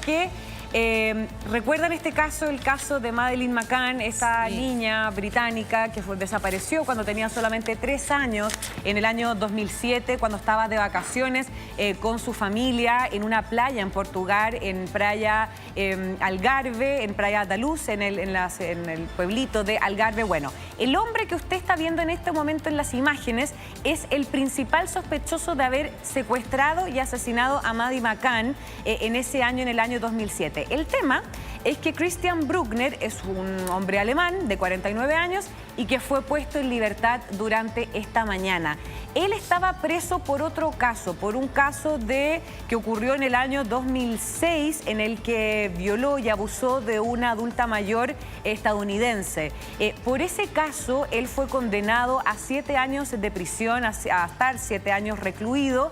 que recuerdan este caso, el caso de Madeleine McCann, esa niña británica que desapareció cuando tenía solamente 3 años en el año 2007, cuando estaba de vacaciones con su familia en una playa en Portugal, en Praia Algarve, en Praia da Luz, en el pueblito de Algarve. Bueno, el hombre que usted está viendo en este momento en las imágenes es el principal sospechoso de haber secuestrado y asesinado a Maddie McCann en ese año, en el año 2007. El tema es que Christian Bruckner es un hombre alemán de 49 años y que fue puesto en libertad durante esta mañana. Él estaba preso por otro caso, por un caso que ocurrió en el año 2006 en el que violó y abusó de una adulta mayor estadounidense. Por ese caso, él fue condenado a 7 años de prisión, a estar 7 años recluido,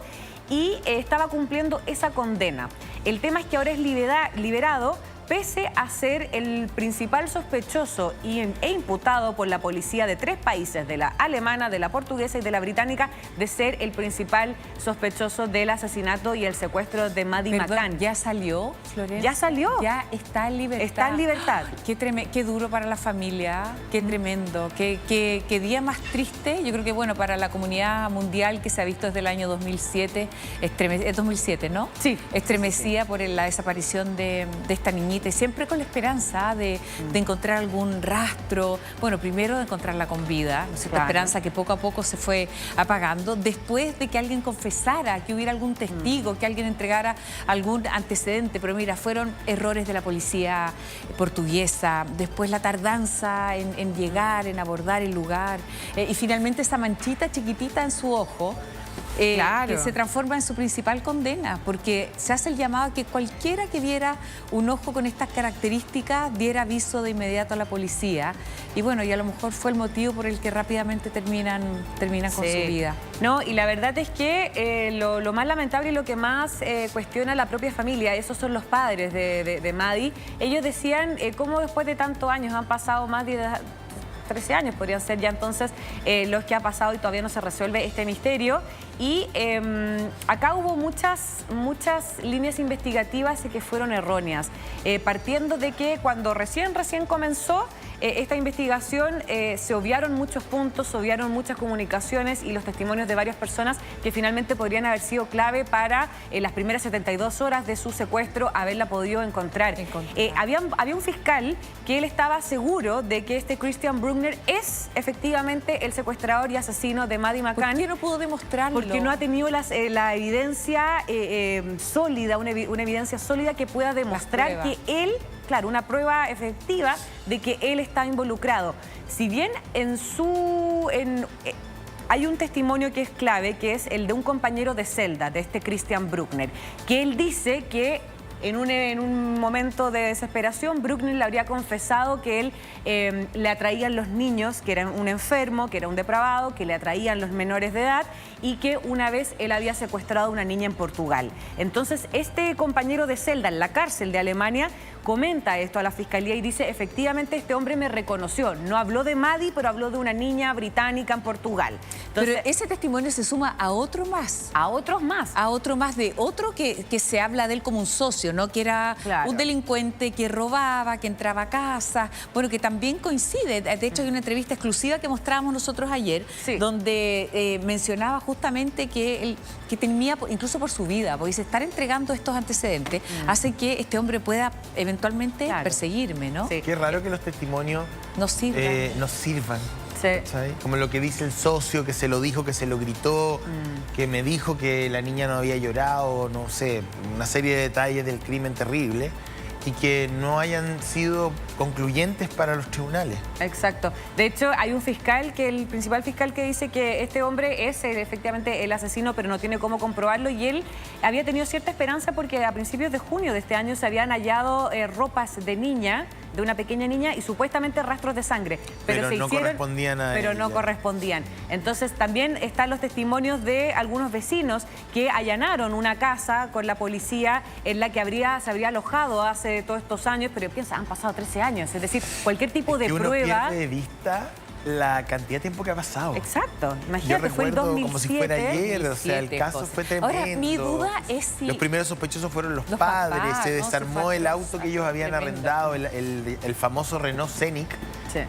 y estaba cumpliendo esa condena. El tema es que ahora es liberado, pese a ser el principal sospechoso e imputado por la policía de 3 países, de la alemana, de la portuguesa y de la británica, de ser el principal sospechoso del asesinato y el secuestro de Maddie McCann. ¿Ya salió, Florencia? Ya salió. Ya está en libertad. Está en libertad. Qué duro para la familia, qué tremendo, qué día más triste. Yo creo que, bueno, para la comunidad mundial que se ha visto desde el año 2007, es 2007, ¿no? Sí. Estremecida por la desaparición de esta niñita, y siempre con la esperanza de encontrar algún rastro. Bueno, primero de encontrarla con vida, ¿no? Esta esperanza que poco a poco se fue apagando, después de que alguien confesara, que hubiera algún testigo, que alguien entregara algún antecedente. Pero mira, fueron errores de la policía portuguesa, después la tardanza en llegar, en abordar el lugar, y finalmente esa manchita chiquitita en su ojo, que se transforma en su principal condena, porque se hace el llamado a que cualquiera que viera un ojo con estas características diera aviso de inmediato a la policía. Y bueno, y a lo mejor fue el motivo por el que rápidamente terminan con su vida. No, y la verdad es que lo más lamentable y lo que más cuestiona la propia familia, esos son los padres de Maddie. Ellos decían cómo después de tantos años, han pasado más de 13 años, podrían ser ya entonces los que ha pasado y todavía no se resuelve este misterio. Y acá hubo muchas líneas investigativas que fueron erróneas, partiendo de que cuando recién comenzó esta investigación se obviaron muchos puntos, se obviaron muchas comunicaciones y los testimonios de varias personas que finalmente podrían haber sido clave para las primeras 72 horas de su secuestro haberla podido encontrar. Había un fiscal que él estaba seguro de que este Christian Bruckner es efectivamente el secuestrador y asesino de Maddie McCann. ¿Por qué no pudo demostrarlo? Porque no ha tenido la evidencia sólida, una evidencia sólida que pueda demostrar que él, claro, una prueba efectiva de que él está involucrado. Si bien hay un testimonio que es clave, que es el de un compañero de celda, de este Christian Bruckner, que él dice que en un momento de desesperación, Bruckner le habría confesado que él le atraían los niños, que eran un enfermo, que era un depravado, que le atraían los menores de edad y que una vez él había secuestrado a una niña en Portugal. Entonces, este compañero de celda en la cárcel de Alemania comenta esto a la fiscalía y dice, efectivamente, este hombre me reconoció. No habló de Maddie, pero habló de una niña británica en Portugal. Entonces, pero ese testimonio se suma a otro más. A otros más. A otro más de otro que se habla de él como un socio, ¿no? Que era un delincuente que robaba, que entraba a casa. Bueno, que también coincide. De hecho, hay una entrevista exclusiva que mostrábamos nosotros ayer, donde mencionaba justamente que temía, incluso por su vida, porque dice, estar entregando estos antecedentes hace que este hombre pueda eventualmente perseguirme, ¿no? Qué raro que los testimonios nos sirvan. Como lo que dice el socio, que se lo dijo, que se lo gritó, que me dijo que la niña no había llorado, no sé, una serie de detalles del crimen terrible, y que no hayan sido concluyentes para los tribunales. Exacto. De hecho, hay un fiscal, el principal fiscal, que dice que este hombre es efectivamente el asesino, pero no tiene cómo comprobarlo, y él había tenido cierta esperanza porque a principios de junio de este año se habían hallado ropas de niña, de una pequeña niña, y supuestamente rastros de sangre. Pero no correspondían a ella. No correspondían. Entonces también están los testimonios de algunos vecinos que allanaron una casa con la policía en la que se habría alojado hace todos estos años, pero piensa, han pasado 13 años. Es decir, cualquier tipo de uno prueba... pierde de vista la cantidad de tiempo que ha pasado. Exacto. Imagínate, fue el 2007. Como si fuera ayer, o sea, el caso fue tremendo. Ahora, mi duda es si... Los primeros sospechosos fueron los padres, se desarmó el auto que ellos habían arrendado, el famoso Renault Scenic,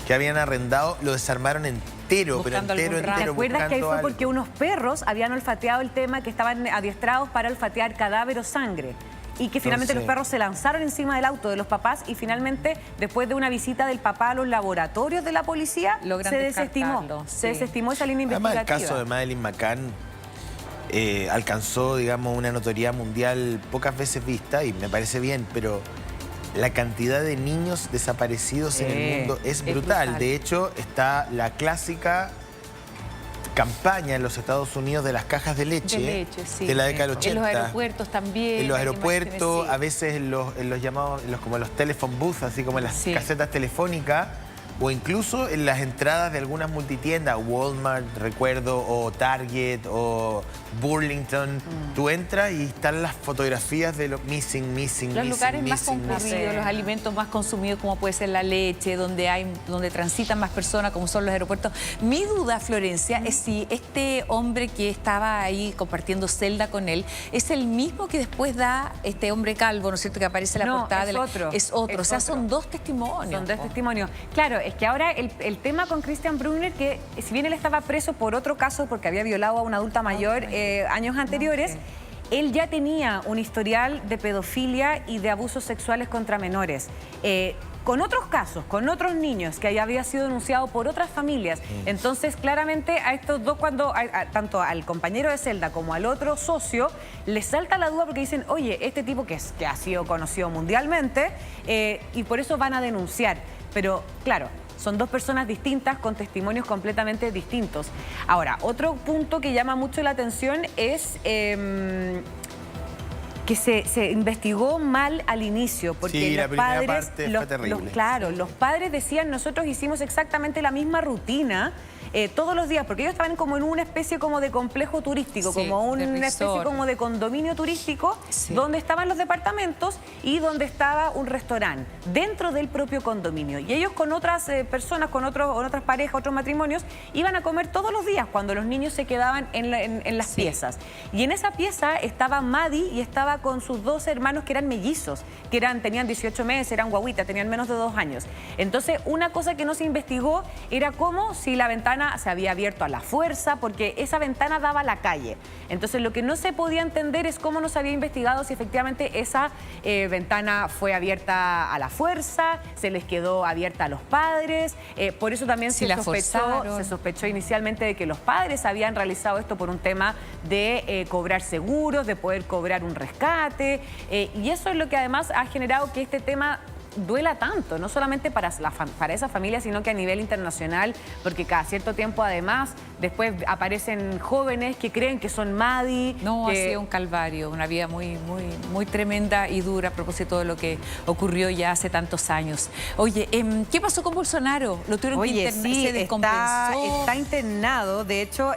que habían arrendado, lo desarmaron entero, buscando pero entero. ¿Te acuerdas que ahí fue porque unos perros habían olfateado el tema, que estaban adiestrados para olfatear cadáver o sangre? Y que finalmente los perros se lanzaron encima del auto de los papás y finalmente, después de una visita del papá a los laboratorios de la policía, se desestimó. Se desestimó esa línea investigativa. Además, el caso de Madeleine McCann alcanzó, digamos, una notoriedad mundial pocas veces vista, y me parece bien, pero la cantidad de niños desaparecidos en el mundo es brutal. De hecho, está la clásica campaña en los Estados Unidos de las cajas de leche, de la década del 80. En los aeropuertos también. En los aeropuertos, a veces en los llamados, como los telephone booths, así como en las casetas telefónicas, o incluso en las entradas de algunas multitiendas, Walmart, recuerdo, o Target, o Burlington. Tú entras y están las fotografías de los missing. Los lugares más concurridos, los alimentos más consumidos, como puede ser la leche, donde transitan más personas, como son los aeropuertos. Mi duda, Florencia, es si este hombre que estaba ahí compartiendo celda con él es el mismo que después da este hombre calvo, ¿no es cierto?, que aparece en la portada. Es otro. O sea, son dos testimonios. Son dos testimonios. Claro, es que ahora el tema con Christian Brunner, que si bien él estaba preso por otro caso, porque había violado a una adulta mayor años anteriores, él ya tenía un historial de pedofilia y de abusos sexuales contra menores. Con otros casos, con otros niños que ya había sido denunciado por otras familias. Entonces, claramente a estos dos, tanto al compañero de celda como al otro socio, les salta la duda porque dicen, oye, este tipo que ha sido conocido mundialmente, y por eso van a denunciar. Pero, claro, son dos personas distintas con testimonios completamente distintos. Ahora, otro punto que llama mucho la atención es que se investigó mal al inicio, porque los padres, los padres decían, nosotros hicimos exactamente la misma rutina todos los días, porque ellos estaban como en una especie como de complejo turístico, como una especie como de condominio turístico, donde estaban los departamentos y donde estaba un restaurante dentro del propio condominio. Y ellos con otras personas, con otras parejas, otros matrimonios, iban a comer todos los días cuando los niños se quedaban en las piezas. Y en esa pieza estaba Maddie y estaba con sus dos hermanos que eran mellizos, que tenían 18 meses, eran guaguitas, tenían menos de 2 años. Entonces, una cosa que no se investigó era cómo si la ventana se había abierto a la fuerza, porque esa ventana daba a la calle. Entonces, lo que no se podía entender es cómo no se había investigado si efectivamente esa ventana fue abierta a la fuerza, se les quedó abierta a los padres. Por eso también se sospechó inicialmente de que los padres habían realizado esto por un tema de cobrar seguros, de poder cobrar un rescate. Y eso es lo que además ha generado que este tema duela tanto, no solamente para esa familia, sino que a nivel internacional, porque cada cierto tiempo además después aparecen jóvenes que creen que son Maddie. No, ha sido un calvario, una vida muy tremenda y dura a propósito de lo que ocurrió ya hace tantos años. Oye, ¿qué pasó con Bolsonaro? Lo tuvieron que internar, se descompensó. Está internado, de hecho...